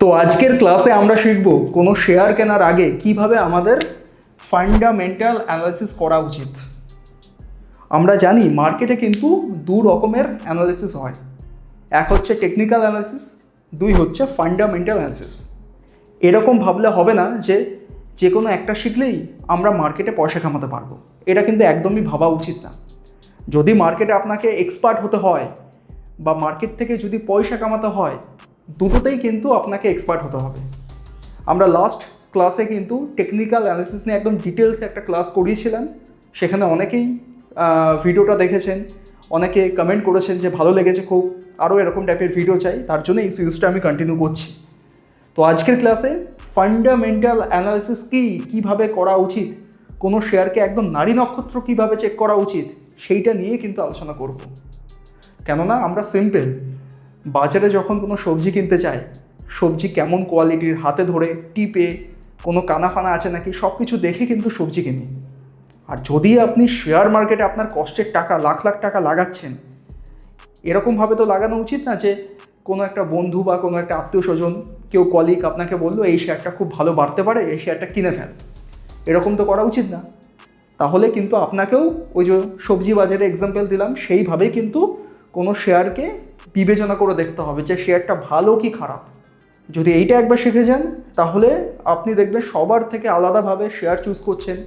তো আজকের ক্লাসে আমরা শিখব কোনো শেয়ার কেনার আগে কিভাবে আমাদের ফান্ডামেন্টাল অ্যানালিসিস করা উচিত। আমরা জানি মার্কেটে কিন্তু দু রকমের অ্যানালিসিস হয়, এক হচ্ছে টেকনিক্যাল অ্যানালিসিস, দুই হচ্ছে ফান্ডামেন্টাল অ্যানালিসিস। এরকম ভাবলে হবে না যে যে কোনো একটা শিখলেই আমরা মার্কেটে পয়সা কামাতে পারবো, এটা কিন্তু একদমই ভাবা উচিত না। যদি মার্কেটে আপনাকে এক্সপার্ট হতে হয় বা মার্কেট থেকে যদি পয়সা কামাতে হয়, দুটোতেই কিন্তু আপনাকে এক্সপার্ট হতে হবে। আমরা লাস্ট ক্লাসে কিন্তু টেকনিক্যাল অ্যানালিসিস নিয়ে একদম ডিটেলসে একটা ক্লাস করিয়েছিলাম, সেখানে অনেকেই ভিডিওটা দেখেছেন, অনেকে কমেন্ট করেছেন যে ভালো লেগেছে খুব, আরও এরকম টাইপের ভিডিও চাই, তার জন্য এই সিরিজটা আমি কন্টিনিউ করছি। তো আজকের ক্লাসে ফান্ডামেন্টাল অ্যানালিসিস কীভাবে করা উচিত, কোনো শেয়ারকে একদম নারী নক্ষত্র কীভাবে চেক করা উচিত, সেইটা নিয়ে কিন্তু আলোচনা করব। কেননা আমরা সিম্পল বাজারে যখন কোনো সবজি কিনতে চাই, সবজি কেমন কোয়ালিটির, হাতে ধরে টিপে কোনো কানাফানা আছে নাকি সব কিছু দেখে কিন্তু সবজি কিনি। আর যদি আপনি শেয়ার মার্কেটে আপনার কষ্টের টাকা লাখ লাখ টাকা লাগাচ্ছেন, এরকমভাবে তো লাগানো উচিত না যে কোনো একটা বন্ধু বা কোনো একটা আত্মীয় স্বজন, কেউ কলিগ আপনাকে বললো এই শেয়ারটা খুব ভালো বাড়তে পারে, এই শেয়ারটা কিনে ফেল, এরকম তো করা উচিত না। তাহলে কিন্তু আপনাকেও ওই যে সবজি বাজারে এক্সাম্পল দিলাম, সেইভাবেই কিন্তু কোনো শেয়ারকে বিবেচনা করে দেখতে হবে যে শেয়ারটা ভালো কি খারাপ। যদি এইটা একবার শিখে যান, তাহলে আপনি দেখবেন সবার থেকে আলাদাভাবে শেয়ার চুজ করছেন,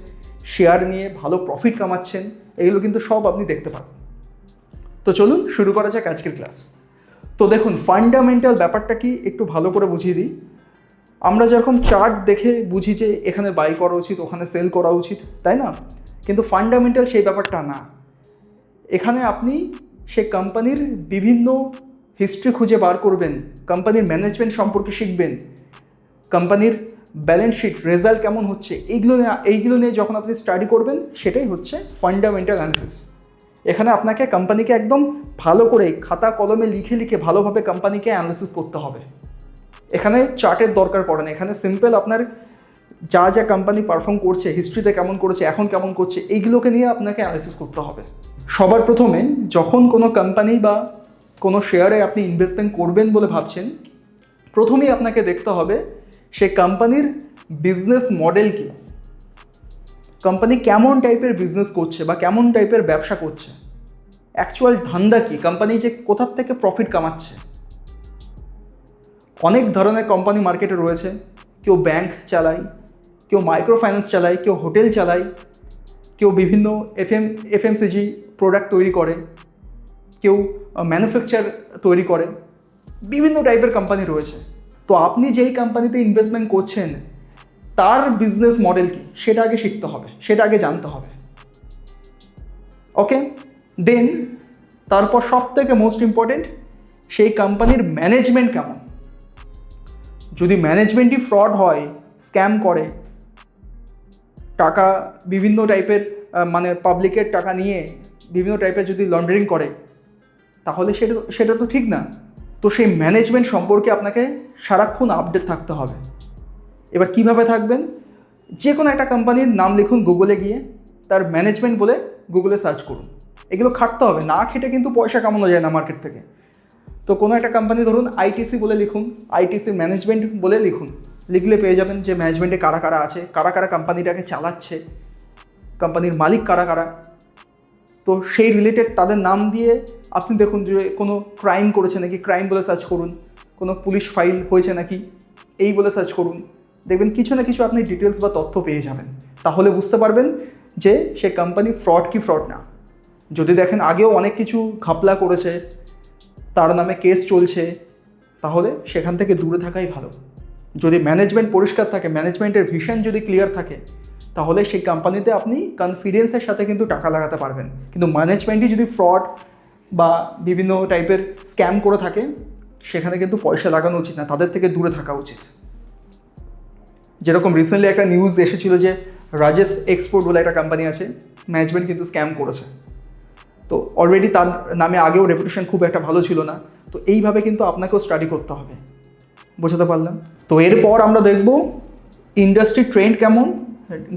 শেয়ার নিয়ে ভালো প্রফিট কামাচ্ছেন, এগুলো কিন্তু সব আপনি দেখতে পাবেন। তো চলুন শুরু করা যাক আজকের ক্লাস। তো দেখুন, ফান্ডামেন্টাল ব্যাপারটা কি একটু ভালো করে বুঝিয়ে দিই। আমরা যেরকম চার্ট দেখে বুঝি যে এখানে বাই করা উচিত, ওখানে সেল করা উচিত, তাই না? কিন্তু ফান্ডামেন্টাল সেই ব্যাপারটা না। এখানে আপনি সে কোম্পানির বিভিন্ন হিস্ট্রি খুঁজে বার করবেন, কোম্পানির ম্যানেজমেন্ট সম্পর্কে শিখবেন, কোম্পানির ব্যালেন্স শিট রেজাল্ট কেমন হচ্ছে, এইগুলো নিয়ে যখন আপনি স্টাডি করবেন, সেটাই হচ্ছে ফান্ডামেন্টাল অ্যানালিসিস। এখানে আপনাকে কোম্পানিকে একদম ভালো করে খাতা কলমে লিখে লিখে ভালোভাবে কোম্পানিকে অ্যানালিসিস করতে হবে। এখানে চার্টের দরকার পড়ে না, এখানে সিম্পল আপনার যা যা কোম্পানি পারফর্ম করছে, হিস্ট্রিতে কেমন করেছে, এখন কেমন করছে, এইগুলোকে নিয়ে আপনাকে অ্যানালিসিস করতে হবে। সবার প্রথমে যখন কোনো কোম্পানি বা কোনো শেয়ারে আপনি ইনভেস্টমেন্ট করবেন বলে ভাবছেন, প্রথমেই আপনাকে দেখতে হবে সে কোম্পানির বিজনেস মডেল কী, কোম্পানি কেমন টাইপের বিজনেস করছে বা কেমন টাইপের ব্যবসা করছে, অ্যাকচুয়াল ধান্দা কী, কোম্পানি যে কোথার থেকে প্রফিট কামাচ্ছে। অনেক ধরনের কোম্পানি মার্কেটে রয়েছে, কেউ ব্যাংক চালায়, কেউ মাইক্রো ফাইন্যান্স চালায়, কেউ হোটেল চালায়, কেউ বিভিন্ন এফএমসিজি প্রোডাক্ট তৈরি করে, কেউ ম্যানুফ্যাকচার তৈরি করে, বিভিন্ন টাইপের কোম্পানি রয়েছে। তো আপনি যেই কোম্পানিতে ইনভেস্টমেন্ট করছেন তার বিজনেস মডেল কী সেটা আগে শিখতে হবে, সেটা আগে জানতে হবে। ওকে, দেন তারপর সব থেকে মোস্ট ইম্পর্টেন্ট, সেই কোম্পানির ম্যানেজমেন্ট কেমন। যদি ম্যানেজমেন্টই ফ্রড হয়, স্ক্যাম করে, টাকা বিভিন্ন টাইপের মানে পাবলিকের টাকা নিয়ে বিভিন্ন টাইপের যদি লন্ডারিং করে, তাহলে সেটা তো ঠিক না। তো সেই ম্যানেজমেন্ট সম্পর্কে আপনাকে সারাক্ষণ আপডেট থাকতে হবে। এবার কিভাবে থাকবেন, যে কোনো একটা কোম্পানির নাম লিখুন গুগলে গিয়ে, তার ম্যানেজমেন্ট বলে গুগলে সার্চ করুন। এগুলো খাটতে হবে, না খেটে কিন্তু পয়সা কামানো যায় না মার্কেট থেকে। তো কোনো একটা কোম্পানি ধরুন আইটিসি বলে লিখুন, আইটিসির ম্যানেজমেন্ট বলে লিখুন, লিখলে পেয়ে যাবেন যে ম্যানেজমেন্টে কারা কারা আছে, কারা কারা কোম্পানিটাকে চালাচ্ছে, কোম্পানির মালিক কারা কারা। তো সেই রিলেটেড তাদের নাম দিয়ে আপনি দেখুন যে কোনো ক্রাইম করেছে নাকি, ক্রাইম বলে সার্চ করুন, কোনো পুলিশ ফাইল হয়েছে নাকি, এই বলে সার্চ করুন, দেখবেন কিছু না কিছু আপনি ডিটেলস বা তথ্য পেয়ে যাবেন। তাহলে বুঝতে পারবেন যে সে কোম্পানি ফ্রড কি ফ্রড না। যদি দেখেন আগেও অনেক কিছু ঘাপলা করেছে, তার নামে কেস চলছে, তাহলে সেখান থেকে দূরে থাকাই ভালো। যদি ম্যানেজমেন্ট পরিষ্কার থাকে, ম্যানেজমেন্টের ভিশন যদি ক্লিয়ার থাকে, তাহলে সেই কোম্পানিতে আপনি কনফিডেন্সের সাথে কিন্তু টাকা লাগাতে পারবেন। কিন্তু ম্যানেজমেন্টই যদি ফ্রড বা বিভিন্ন টাইপের স্ক্যাম করে থাকে, সেখানে কিন্তু পয়সা লাগানো উচিত না, তাদের থেকে দূরে থাকা উচিত। যেরকম রিসেন্টলি একটা নিউজ এসেছিল যে রাজেশ এক্সপোর্ট বলে একটা কোম্পানি আছে, ম্যানেজমেন্ট কিন্তু স্ক্যাম করেছে। তো অলরেডি তার নামে আগেও রেপুটেশন খুব একটা ভালো ছিল না। তো এইভাবে কিন্তু আপনাকেও স্টাডি করতে হবে, বোঝাতে পারলাম? তো এরপর আমরা দেখব ইন্ডাস্ট্রি ট্রেন্ড কেমন,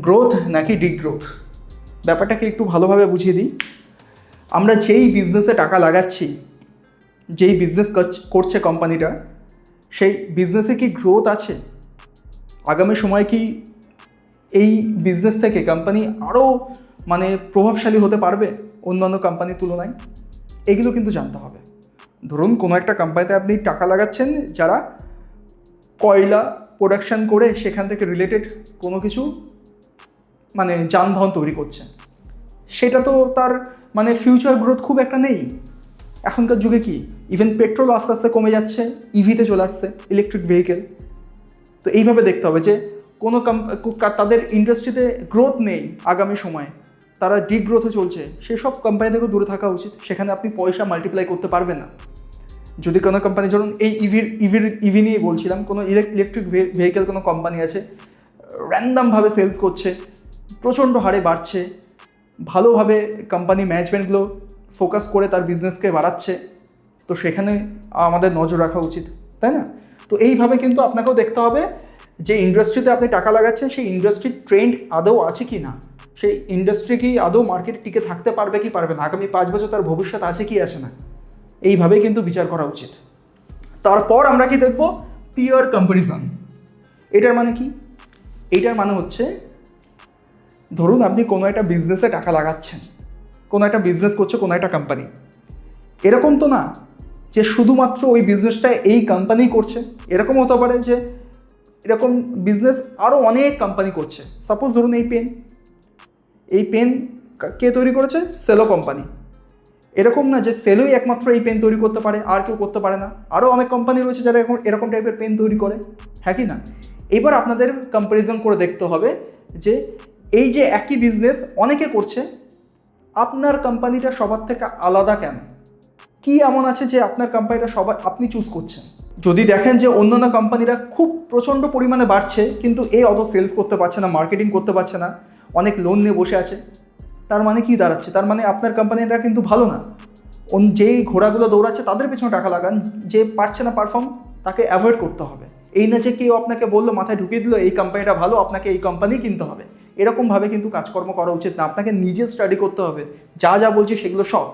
গ্রোথ নাকি ডিগ্রোথ। ব্যাপারটাকে একটু ভালোভাবে বুঝিয়ে দিই। আমরা যেই বিজনেসে টাকা লাগাচ্ছি, যেই বিজনেস করছে কোম্পানিটা, সেই বিজনেসে কি গ্রোথ আছে, আগামী সময় কি এই বিজনেস থেকে কোম্পানি আরও মানে প্রভাবশালী হতে পারবে অন্যান্য কোম্পানির তুলনায়, এগুলো কিন্তু জানতে হবে। ধরুন কোনো একটা কোম্পানিতে আপনি টাকা লাগাচ্ছেন যারা কয়লা প্রোডাকশান করে সেখান থেকে রিলেটেড কোনো কিছু মানে যানবাহন তৈরি করছে, সেটা তো তার মানে ফিউচার গ্রোথ খুব একটা নেই। এখনকার যুগে কি ইভেন পেট্রোল আস্তে আস্তে কমে যাচ্ছে, ইভিতে চলে আসছে, ইলেকট্রিক ভেহিকেল। তো এইভাবে দেখতে হবে যে কোনো তাদের ইন্ডাস্ট্রিতে গ্রোথ নেই আগামী সময়ে, তারা ডিগ্রোথে চলছে, সেসব কোম্পানি থেকে দূরে থাকা উচিত। সেখানে আপনি পয়সা মাল্টিপ্লাই করতে পারবেন না। যদি কোনো কোম্পানি, ধরুন এই ইভি নিয়ে বলছিলাম, কোনো ইলেকট্রিক ভেহিকেল কোনো কোম্পানি আছে, র্যান্ডামভাবে সেলস করছে, প্রচণ্ড হারে বাড়ছে, ভালোভাবে কোম্পানি ম্যানেজমেন্টগুলো ফোকাস করে তার বিজনেসকে বাড়াচ্ছে, তো সেখানে আমাদের নজর রাখা উচিত, তাই না? তো এইভাবে কিন্তু আপনাকেও দেখতে হবে যে ইন্ডাস্ট্রিতে আপনি টাকা লাগাচ্ছেন সেই ইন্ডাস্ট্রির ট্রেন্ড আদৌ আছে কি না, সেই ইন্ডাস্ট্রি কি আদৌ মার্কেটে টিকে থাকতে পারবে কি পারবে না, আগামী 5 বছর তার ভবিষ্যৎ আছে কি আছে না, এইভাবেই কিন্তু বিচার করা উচিত। তারপর আমরা কি দেখব? Peer comparison. এটার মানে কি? এইটার মানে হচ্ছে, ধরুন আপনি কোনো একটা বিজনেসে টাকা লাগাচ্ছেন, কোনো একটা বিজনেস করছে কোনো একটা কোম্পানি, এরকম তো না যে শুধুমাত্র ওই বিজনেসটা এই কোম্পানি করছে, এরকম হতে পারে যে এরকম বিজনেস আরও অনেক কোম্পানি করছে। সাপোজ ধরুন এই পেন কে তৈরি করেছে? সেলো কোম্পানি। এরকম না যে সেলোই একমাত্র এই পেন তৈরি করতে পারে, আর কেউ করতে পারে না, আরও অনেক কোম্পানি রয়েছে যারা এরকম টাইপের পেন তৈরি করে, হ্যাঁ কি না? এবার আপনাদের কম্প্যারিজন করে দেখতে হবে যে এই যে একই বিজনেস অনেকে করছে, আপনার কোম্পানিটা সবার থেকে আলাদা কেন? কি এমন আছে যে আপনার কোম্পানিটা আপনি চুজ করছেন? যদি দেখেন যে অন্যান্য কোম্পানিরা খুব প্রচণ্ড পরিমাণে বাড়ছে কিন্তু অত সেলস করতে পারছে না, মার্কেটিং করতে পারছে না, অনেক লোন নিয়ে বসে আছে, তার মানে কি দাঁড়াচ্ছে? তার মানে আপনার কোম্পানিটা কিন্তু ভালো না। যেই ঘোড়াগুলো দৌড়াচ্ছে তাদের পেছনে টাকা লাগান, যে পারছে না পারফর্ম তাকে অ্যাভয়েড করতে হবে। এই না যে কেউ আপনাকে বললো, মাথায় ঢুকিয়ে দিল এই কোম্পানিটা ভালো, আপনাকে এই কোম্পানি কিনতে হবে, এরকমভাবে কিন্তু কাজকর্ম করা উচিত না। আপনাকে নিজে স্টাডি করতে হবে, যা যা বলছি সেগুলো সব,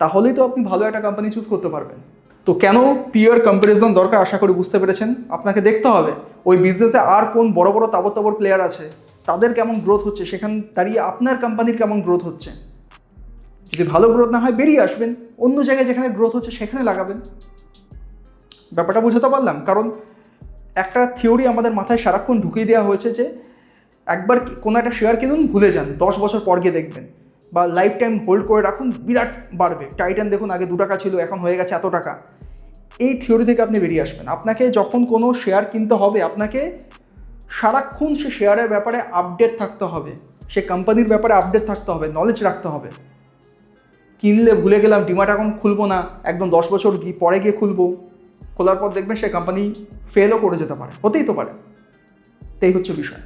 তাহলেই তো আপনি ভালো একটা কোম্পানি চুজ করতে পারবেন। তো কেন পিয়ার কম্প্যারিজন দরকার আশা করি বুঝতে পেরেছেন। আপনাকে দেখতে হবে ওই বিজনেসে আর কোন বড় বড় তাবড় প্লেয়ার আছে, তাদের কেমন গ্রোথ হচ্ছে, সেখান দাঁড়িয়ে আপনার কোম্পানির কেমন গ্রোথ হচ্ছে। যদি ভালো গ্রোথ না হয় বেরিয়ে আসবেন, অন্য জায়গায় যেখানে গ্রোথ হচ্ছে সেখানে লাগাবেন। ব্যাপারটা বুঝতে পারলাম? কারণ একটা থিওরি আমাদের মাথায় সারাক্ষণ ঢুকিয়ে দেওয়া হয়েছে যে একবার কোনো একটা শেয়ার কিনুন, ভুলে যান, 10 বছর পর গিয়ে দেখবেন, বা লাইফ টাইম হোল্ড করে রাখুন, বিরাট বাড়বে। টাইটান দেখুন, আগে 2 টাকা ছিল, এখন হয়ে গেছে এত টাকা। এই থিওরি থেকে আপনি বেরিয়ে আসবেন। আপনাকে যখন কোনো শেয়ার কিনতে হবে, আপনাকে সারাক্ষণ সে শেয়ারের ব্যাপারে আপডেট থাকতে হবে, সে কোম্পানির ব্যাপারে আপডেট থাকতে হবে, নলেজ রাখতে হবে। কিনলে ভুলে গেলাম, ডিমাট এখন খুলবো না, একদম 10 বছর পরে গিয়ে খুলবো, খোলার পর দেখবেন সে কোম্পানি ফেলও করে যেতে পারে, হতেই তো পারে। এই হচ্ছে বিষয়।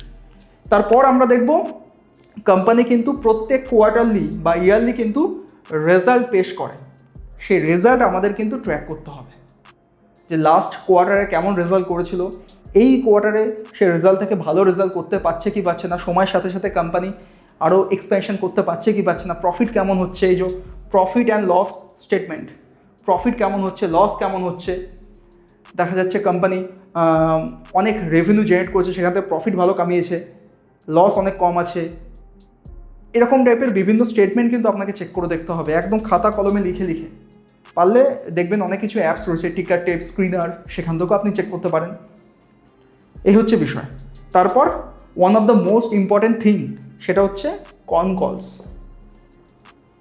তারপর আমরা দেখব কোম্পানি কিন্তু প্রত্যেক কোয়ার্টারলি বা ইয়ারলি কিন্তু রেজাল্ট পেশ করে, সেই রেজাল্ট আমাদের কিন্তু ট্র্যাক করতে হবে যে লাস্ট কোয়ার্টারে কেমন রেজাল্ট করেছিল, এই কোয়ার্টারে সে রেজাল্ট থেকে ভালো রেজাল্ট করতে পারছে কি পারছে না, সময়ের সাথে সাথে কোম্পানি আরও এক্সপ্যানশন করতে পারছে কি পারছে না, প্রফিট কেমন হচ্ছে, এই যে profit and loss statement, profit কেমন হচ্ছে, লস কেমন হচ্ছে। দেখা যাচ্ছে কোম্পানি অনেক রেভিনিউ জেনারেট করেছে, সেখান থেকে প্রফিট ভালো কামিয়েছে, লস অনেক কম আছে, এরকম টাইপের বিভিন্ন স্টেটমেন্ট কিন্তু আপনাকে চেক করে দেখতে হবে, একদম খাতা কলমে লিখে লিখে। পারলে দেখবেন অনেক কিছু অ্যাপস রয়েছে, টিকার টেপ, স্ক্রিনার, সেখান থেকেও আপনি চেক করতে পারেন। এই হচ্ছে বিষয়। তারপর one of the most important thing, সেটা হচ্ছে কন কলস।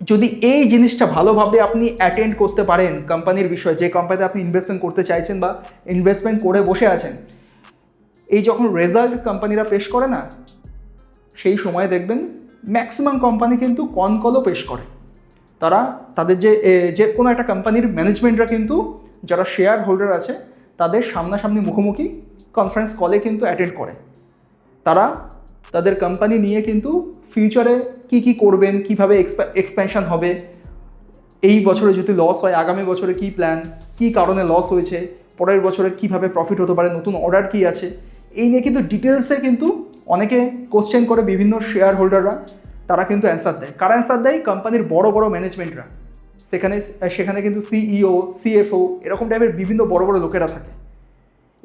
যদি এই জিনিসটা ভালোভাবে আপনি অ্যাটেন্ড করতে পারেন কোম্পানির বিষয়ে, যে কোম্পানিতে আপনি ইনভেস্টমেন্ট করতে চাইছেন বা ইনভেস্টমেন্ট করে বসে আছেন, এই যখন রেজাল্ট কোম্পানিরা পেশ করে না, সেই সময় দেখবেন ম্যাক্সিমাম কোম্পানি কিন্তু কন কলও পেশ করে। তারা তাদের যে কোনো একটা কোম্পানির ম্যানেজমেন্টরা কিন্তু যারা শেয়ার হোল্ডার আছে তাদের সামনাসামনি মুখোমুখি কনফারেন্স কলে কিন্তু অ্যাটেন্ড করে। তারা তাদের কোম্পানি নিয়ে কিন্তু ফিউচারে কি করবেন, কিভাবে এক্সপ্যানশন হবে, এই বছরে যদি লস হয় আগামী বছরে কি প্ল্যান, কি কারণে লস হয়েছে, পরের বছরে কিভাবে প্রফিট হতে পারে, নতুন অর্ডার কি আছে, এই নিয়ে কিন্তু ডিটেলসে কিন্তু অনেকে কোশ্চেন করে বিভিন্ন শেয়ার হোল্ডাররা, তারা কিন্তু অ্যান্সার দেয়। কারা অ্যান্সার দেয়? কোম্পানির বড় বড় ম্যানেজমেন্টরা। সেখানে কিন্তু সিইও, সিএফও এরকম টাইপের বিভিন্ন বড় বড় লোকেরা থাকে।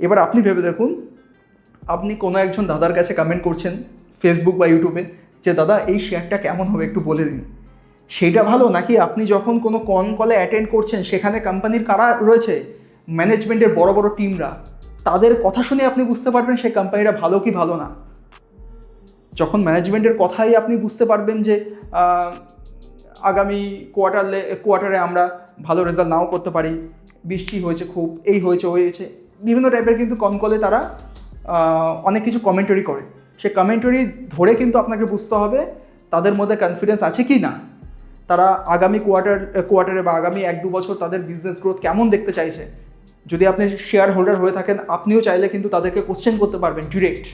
এবার আপনি ভেবে দেখুন, আপনি কোনো একজন দাদার কাছে কমেন্ট করছেন ফেসবুক বা ইউটিউবে যে দাদা এই শেয়ারটা কেমন হবে একটু বলে দিন, সেইটা ভালো, নাকি আপনি যখন কোনো কলে অ্যাটেন্ড করছেন সেখানে কোম্পানির কারা রয়েছে, ম্যানেজমেন্টের বড় বড় টিমরা, তাদের কথা শুনে আপনি বুঝতে পারবেন সেই কোম্পানিটা ভালো কি ভালো না। যখন ম্যানেজমেন্টের কথাই আপনি বুঝতে পারবেন যে আগামী কোয়ার্টারে আমরা ভালো রেজাল্ট নাও করতে পারি, বৃষ্টি হয়েছে খুব, এই হয়েছে ওই হয়েছে, বিভিন্ন টাইপের কিন্তু কলে তারা অনেক কিছু কমেন্টারি করে। সে কমেন্টারি ধরে কিন্তু আপনাকে বুঝতে হবে তাদের মধ্যে কনফিডেন্স আছে কি না, তারা আগামী কোয়ার্টারে বা আগামী 1-2 বছর তাদের বিজনেস গ্রোথ কেমন দেখতে চাইছে। যদি আপনি শেয়ার হোল্ডার হয়ে থাকেন, আপনিও চাইলে কিন্তু তাদেরকে কোশ্চেন করতে পারবেন ডিরেক্ট,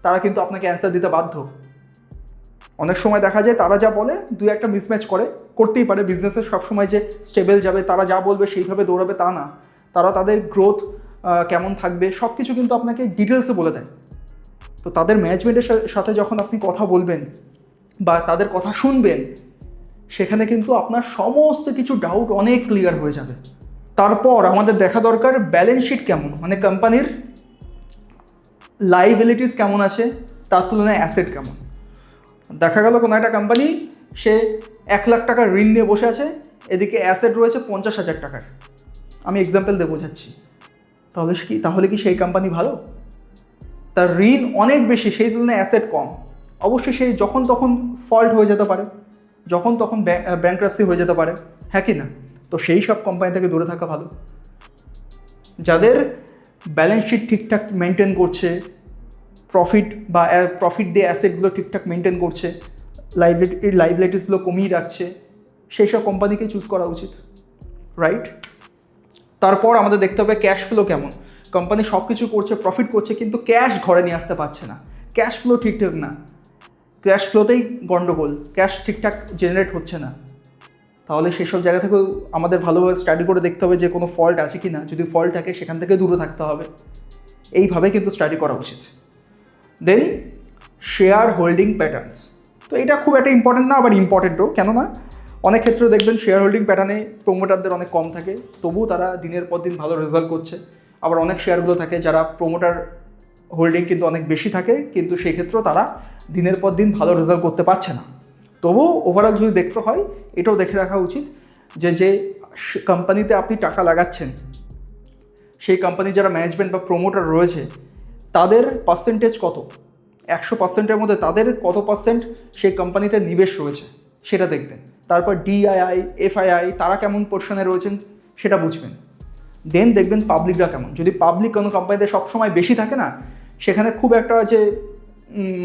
তারা কিন্তু আপনাকে অ্যান্সার দিতে বাধ্য। অনেক সময় দেখা যায় তারা যা বলে 2-1টা মিসম্যাচ করতেই পারে, বিজনেসে সবসময় যে স্টেবল যাবে, তারা যা বলবে সেইভাবে দৌড়াবে তা না, তারা তাদের গ্রোথ কেমন থাকবে সব কিছু কিন্তু আপনাকে ডিটেলসে বলে দেয়। তো তাদের ম্যানেজমেন্টের সাথে যখন আপনি কথা বলবেন বা তাদের কথা শুনবেন, সেখানে কিন্তু আপনার সমস্ত কিছু ডাউট অনেক ক্লিয়ার হয়ে যাবে। তারপর আমাদের দেখা দরকার ব্যালেন্স শিট কেমন, মানে কোম্পানির লাইবিলিটিস কেমন আছে তার তুলনায় অ্যাসেট কেমন। দেখা গেল কোনো একটা কোম্পানি সে 1 লাখ টাকার ঋণ নিয়ে বসে আছে, এদিকে অ্যাসেট রয়েছে 50,000 টাকার, আমি এক্সাম্পল দিয়ে বোঝাচ্ছি। তাহলে কি সেই কোম্পানি ভালো? তার ঋণ অনেক বেশি, সেই তুলনায় অ্যাসেট কম, অবশ্যই সেই যখন তখন ফল্ট হয়ে যেতে পারে, যখন তখন ব্যাংক্রাপসি হয়ে যেতে পারে, হ্যাঁ কি না? তো সেই সব কোম্পানি থেকে দূরে থাকা ভালো। যাদের ব্যালেন্স শিট ঠিকঠাক মেনটেন করছে, প্রফিট দিয়ে অ্যাসেটগুলো ঠিকঠাক মেনটেন করছে, লাইবিলিটিসগুলো কমিয়ে রাখছে, সেই সব কোম্পানিকে চুজ করা উচিত, রাইট? তারপর আমাদের দেখতে হবে ক্যাশ ফ্লো কেমন। কোম্পানি সব কিছু করছে, প্রফিট করছে, কিন্তু ক্যাশ ঘরে নিয়ে আসতে পারছে না, ক্যাশ ফ্লো ঠিকঠাক না, ক্যাশ ফ্লোতেই গন্ডগোল, ক্যাশ ঠিকঠাক জেনারেট হচ্ছে না, তাহলে সেসব জায়গা থেকেও আমাদের ভালোভাবে স্টাডি করে দেখতে হবে যে কোনো ফল্ট আছে কি না। যদি ফল্ট থাকে সেখান থেকে দূরে থাকতে হবে, এইভাবে কিন্তু স্টাডি করা উচিত। দেন শেয়ার হোল্ডিং প্যাটার্নস, তো এটা খুব একটা ইম্পর্টেন্ট না, আবার ইম্পর্টেন্টও, কেননা অনেক ক্ষেত্রে দেখবেন শেয়ার হোল্ডিং প্যাটার্নে প্রোমোটারদের অনেক কম থাকে, তবুও তারা দিনের পর দিন ভালো রেজাল্ট করছে। আবার অনেক শেয়ারগুলো থাকে যারা প্রোমোটার হোল্ডিং কিন্তু অনেক বেশি থাকে, কিন্তু সেই ক্ষেত্রেও তারা দিনের পর দিন ভালো রেজাল্ট করতে পারছে না। তবুও ওভারঅল যদি দেখতে হয়, এটাও দেখে রাখা উচিত যে কোম্পানিতে আপনি টাকা লাগাচ্ছেন, সেই কোম্পানির যারা ম্যানেজমেন্ট বা প্রোমোটার রয়েছে তাদের পার্সেন্টেজ কত, 100%-এর মধ্যে তাদের কত পার্সেন্ট সেই কোম্পানিতে নিবেশ রয়েছে সেটা দেখবেন। তারপর ডিআইআই, এফআইআই তারা কেমন পোর্শনে রয়েছেন সেটা বুঝবেন। দেন দেখবেন পাবলিকরা কেমন। যদি পাবলিক কোনো কোম্পানিতে সবসময় বেশি থাকে না, সেখানে খুব একটা যে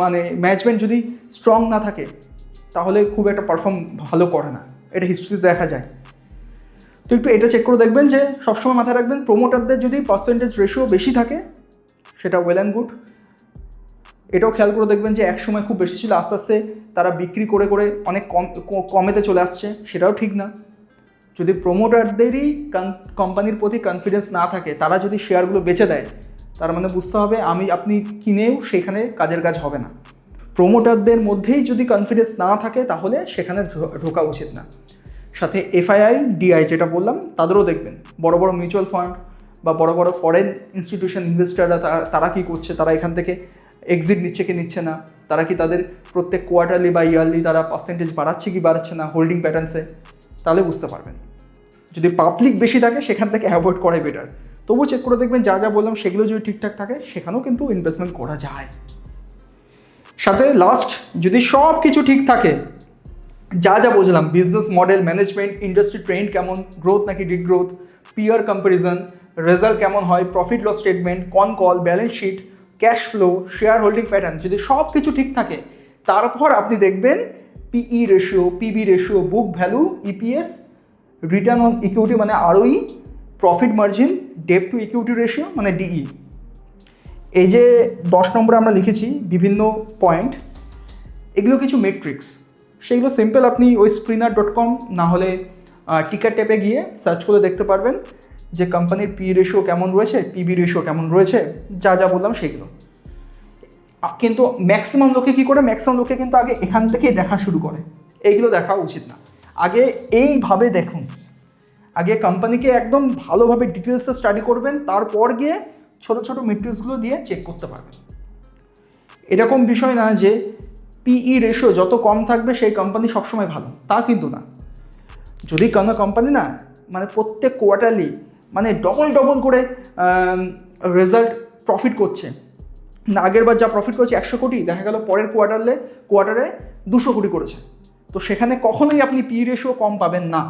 মানে ম্যানেজমেন্ট যদি স্ট্রং না থাকে তাহলে খুব একটা পারফর্ম ভালো করে না, এটা হিস্ট্রিতে দেখা যায়। তো একটু এটা চেক করে দেখবেন যে সবসময় মাথায় রাখবেন প্রোমোটারদের যদি পার্সেন্টেজ রেশিও বেশি থাকে সেটা ওয়েল অ্যান্ড গুড। এটাও খেয়াল করে দেখবেন যে এক সময় খুব বেশি ছিল, আস্তে আস্তে তারা বিক্রি করে করে অনেক কমেতে চলে আসছে, সেটাও ঠিক না। যদি প্রোমোটারদেরই কোম্পানির প্রতি কনফিডেন্স না থাকে, তারা যদি শেয়ারগুলো বেচে দেয়, তার মানে বুঝতে হবে আপনি কিনেও সেখানে কাজের কাজ হবে না। প্রোমোটারদের মধ্যেই যদি কনফিডেন্স না থাকে তাহলে সেখানে ঢোকা উচিত না। সাথে এফআইআই, ডিআই যেটা বললাম তাদেরও দেখবেন। বড় বড় মিউচুয়াল ফান্ড বা বড় বড় ফরেন ইনস্টিটিউশন ইনভেস্টাররা তারা কী করছে, তারা এখান থেকে এক্সিট নিচ্ছে কি নিচ্ছে না, তারা কি তাদের প্রত্যেক কোয়ার্টারলি বা ইয়ারলি তারা পার্সেন্টেজ বাড়াচ্ছে কি বাড়াচ্ছে না হোল্ডিং প্যাটার্নসে, তাহলে বুঝতে পারবেন। যদি পাবলিক বেশি থাকে সেখান থেকে অ্যাভয়েড করাই বেটার। তবুও চেক করে দেখবেন যা যা বললাম সেগুলো যদি ঠিকঠাক থাকে সেখানেও কিন্তু ইনভেস্টমেন্ট করা যায়। সাথে লাস্ট, যদি সব কিছু ঠিক থাকে, যা যা বুঝলাম, business model, management, industry trend কেমন, গ্রোথ নাকি ডিগ্রোথ, পিয়ার কম্প্যারিজন, রেজাল্ট কেমন হয়, profit loss statement, call, balance sheet, cash flow, share holding pattern, যদি সব কিছু ঠিক থাকে তারপর আপনি দেখবেন PE ratio, PB ratio, book value, EPS, return on equity মানে ROE, profit margin, debt to equity ratio মানে ডিই। এই যে 10 নম্বরে আমরা লিখেছি বিভিন্ন পয়েন্ট, এগুলো কিছু মেট্রিক্স, সেইগুলো সিম্পল আপনি ওই স্প্রিনার.com না হলে টিকার ট্যাপে গিয়ে সার্চ করে দেখতে পারবেন যে কোম্পানির পি রেশিও কেমন রয়েছে, পিবি রেশিও কেমন রয়েছে, যা যা বললাম সেগুলো। কিন্তু ম্যাক্সিমাম লোকে কী করে, ম্যাক্সিমাম লোকে কিন্তু আগে এখান থেকেই দেখা শুরু করে, এইগুলো দেখা উচিত না। আগে এইভাবে দেখুন, আগে কোম্পানিকে একদম ভালোভাবে ডিটেলসে স্টাডি করবেন, তারপর গিয়ে ছোটো ছোটো মেট্রিক্সগুলো দিয়ে চেক করতে পারবেন। এরকম বিষয় না যে পিই রেশিও যত কম থাকবে সেই কোম্পানি সবসময় ভালো, তা কিন্তু না। যদি কোনো কোম্পানি না মানে প্রত্যেক কোয়ার্টারলি মানে ডবল করে রেজাল্ট প্রফিট করছে, না আগের বার যা প্রফিট করেছে 100 কোটি, দেখা গেল পরের কোয়ার্টারে 200 কোটি করেছে, তো সেখানে কখনোই আপনি পি রেশিও কম পাবেন না,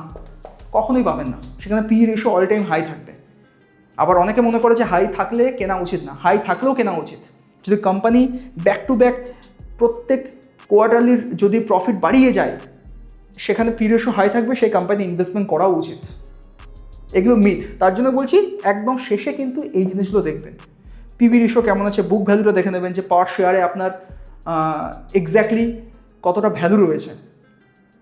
কখনোই পাবেন না। সেখানে P ratio all time high থাকবে। আবার অনেকে মনে করে যে হাই থাকলে কেনা উচিত না, হাই থাকলেও কেনা উচিত। যদি কোম্পানি ব্যাক টু ব্যাক প্রত্যেক কোয়ার্টারলির যদি প্রফিট বাড়িয়ে যায়, সেখানে পি রেশিও হাই থাকবে, সেই কোম্পানি ইনভেস্টমেন্ট করা উচিত। এগুলো মিথ। তার জন্য বলছি একদম শেষে কিন্তু এই জিনিসগুলো দেখবেন, পিবি রেশিও কেমন আছে, বুক ভ্যালুটা দেখে নেবেন যে পার শেয়ারে আপনার এক্স্যাক্টলি কতটা ভ্যালু রয়েছে,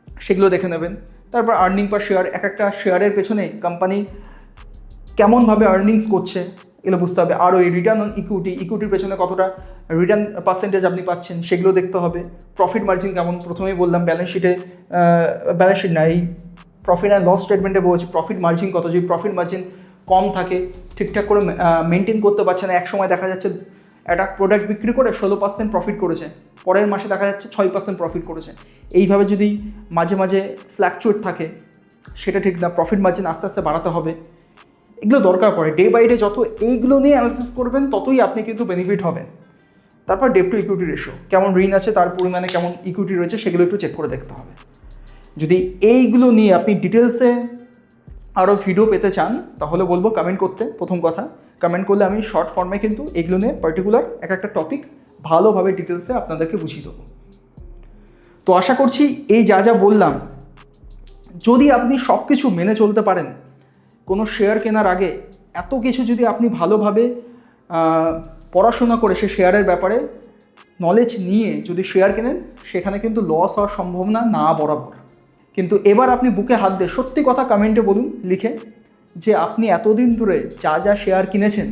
সেগুলো দেখে নেবেন। তারপর আর্নিং পার শেয়ার, এক একটা শেয়ারের পেছনে কোম্পানি কেমনভাবে আর্নিংস করছে এগুলো বুঝতে হবে। আর ওই রিটার্ন অন ইকুইটির পেছনে কতটা রিটার্ন পার্সেন্টেজ আপনি পাচ্ছেন সেগুলো দেখতে হবে। প্রফিট মার্জিন কেমন, প্রথমেই বললাম ব্যালেন্স শিট না, এই প্রফিট অ্যান্ড লস স্টেটমেন্টে বলছি প্রফিট মার্জিন কত। যদি প্রফিট মার্জিন কম থাকে, ঠিকঠাক করে মেনটেন করতে পারছে না, এক সময় দেখা যাচ্ছে একটা প্রোডাক্ট বিক্রি করে 16% প্রফিট করেছে, পরের মাসে দেখা যাচ্ছে 6% প্রফিট করেছে, এইভাবে যদি মাঝে মাঝে ফ্ল্যাকচুয়েট থাকে সেটা ঠিক না। প্রফিট মার্জিন আস্তে আস্তে বাড়াতে হবে, এগুলো দরকার পড়ে। ডে বাই ডে যত এইগুলো নিয়ে অ্যানালিসিস করবেন ততই আপনি কিন্তু বেনিফিট হবেন। তারপর ডেট টু ইকুইটি রেশিও, কেমন ঋণ আছে তার পরিমাণে কেমন ইকুইটি রয়েছে সেগুলো একটু চেক করে দেখতে হবে। যদি এইগুলো নিয়ে আপনি ডিটেলসে আরও ভিডিও পেতে চান তাহলে বলবো কমেন্ট করতে। প্রথম কথা, কমেন্ট করলে আমি শর্ট ফর্মে কিন্তু এগুলো নিয়ে পার্টিকুলার একটা টপিক ভালোভাবে ডিটেলসে আপনাদেরকে বুঝিয়ে দেবো। তো আশা করছি এই যা বললাম, যদি আপনি সব কিছু মেনে চলতে পারেন, কোনো শেয়ার কেনার আগে এত কিছু যদি আপনি ভালোভাবে পড়াশোনা করে সে শেয়ারের ব্যাপারে নলেজ নিয়ে যদি শেয়ার কেনেন, সেখানে কিন্তু লস হওয়ার সম্ভাবনা না বরাবর। কিন্তু এবার আপনি বুকে হাত দিয়ে সত্যি কথা কমেন্টে বলুন লিখে যে আপনি এতদিন ধরে যা শেয়ার কিনেছেন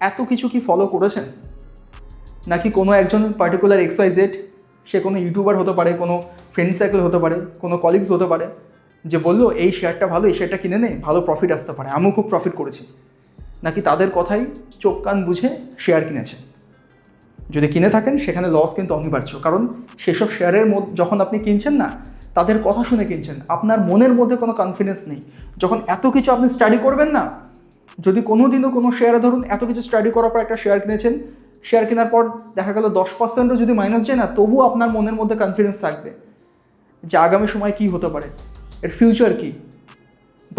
এত কিছু কি ফলো করেছেন, নাকি কোনো একজন পার্টিকুলার XYZ, সে কোনো ইউটিউবার হতে পারে, কোনো ফ্রেন্ড সার্কেল হতে পারে, কোনো কলিগস হতে পারে, যে বললো এই শেয়ারটা ভালো, এই শেয়ারটা কিনে নে, ভালো প্রফিট আসতে পারে, আমিও খুব প্রফিট করেছি, নাকি তাদের কথাই চোখ কান বুঝে শেয়ার কিনেছে? যদি কিনে থাকেন সেখানে লস কিন্তু অনিবার্য। কারণ সেসব শেয়ারের মধ্যে যখন আপনি কিনছেন না, তাদের কথা শুনে কিনছেন, আপনার মনের মধ্যে কোনো কনফিডেন্স নেই। যখন এত কিছু আপনি স্টাডি করবেন না, যদি কোনো দিনও কোনো শেয়ারে ধরুন এত কিছু স্টাডি করার পর একটা শেয়ার কিনেছেন, শেয়ার কেনার পর দেখা গেল 10%ও যদি মাইনাস যায় না, তবুও আপনার মনের মধ্যে কনফিডেন্স থাকবে যে আগামী সময় কী হতে পারে, এর ফিউচার কী।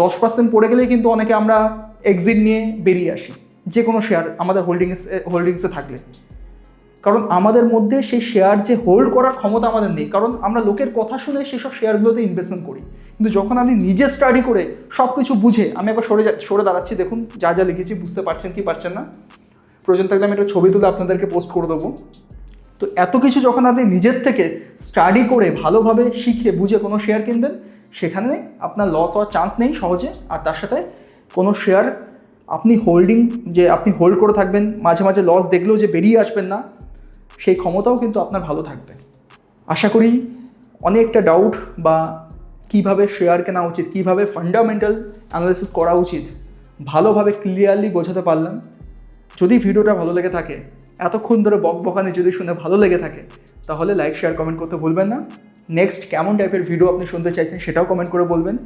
10% পড়ে গেলেই কিন্তু অনেকে আমরা এক্সিট নিয়ে বেরিয়ে আসি, যে কোনো শেয়ার আমাদের হোল্ডিংসে থাকলে। কারণ আমাদের মধ্যে সেই শেয়ার যে হোল্ড করার ক্ষমতা আমাদের নেই, কারণ আমরা লোকের কথা শুনে সেসব শেয়ারগুলোতে ইনভেস্টমেন্ট করি। কিন্তু যখন আপনি নিজে স্টাডি করে সব কিছু বুঝে, আমি একবার সরে দাঁড়াচ্ছি, দেখুন যা লিখেছি বুঝতে পারছেন কি পারছেন না, প্রয়োজন থাকলে আমি একটা ছবি তুলে আপনাদেরকে পোস্ট করে দেবো। তো এত কিছু যখন আপনি নিজের থেকে স্টাডি করে ভালোভাবে শিখে বুঝে কোনো শেয়ার কিনবেন, সেখানে আপনার লস হওয়ার চান্স নেই সহজে। আর তার সাথে কোনো শেয়ার আপনি আপনি হোল্ড করে থাকবেন, মাঝে মাঝে লস দেখলেও যে বেরিয়ে আসবেন না, সেই ক্ষমতাও কিন্তু আপনার ভালো থাকবে। আশা করি অনেকটা ডাউট বা কিভাবে শেয়ার কেনা উচিত, কিভাবে ফান্ডামেন্টাল অ্যানালিসিস করা উচিত ভালোভাবে ক্লিয়ারলি বোঝাতে পারলাম। যদি ভিডিওটা ভালো লেগে থাকে, এতক্ষণ ধরে বকবকানি যদি শুনে ভালো লেগে থাকে, তাহলে লাইক শেয়ার কমেন্ট করতে ভুলবেন না। নেক্সট কেমন টাইপের ভিডিও আপনি শুনতে চাইছেন সেটাও কমেন্ট করে বলবেন।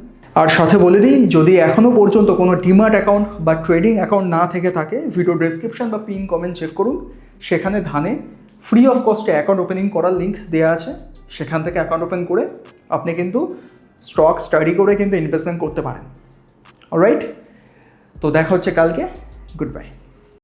আর সাথে বলে দিই, যদি এখনও পর্যন্ত কোনো ডিম্যাট অ্যাকাউন্ট বা ট্রেডিং অ্যাকাউন্ট না থেকে থাকে, ভিডিও ডেসক্রিপশন বা পিন কমেন্ট চেক করুন, সেখানে ধানে ফ্রি অফ কস্টে অ্যাকাউন্ট ওপেনিং করার লিঙ্ক দেওয়া আছে। সেখান থেকে অ্যাকাউন্ট ওপেন করে আপনি কিন্তু স্টক স্টাডি করে কিন্তু ইনভেস্টমেন্ট করতে পারেন। অলরাইট, তো দেখা হচ্ছে কালকে। Good bye.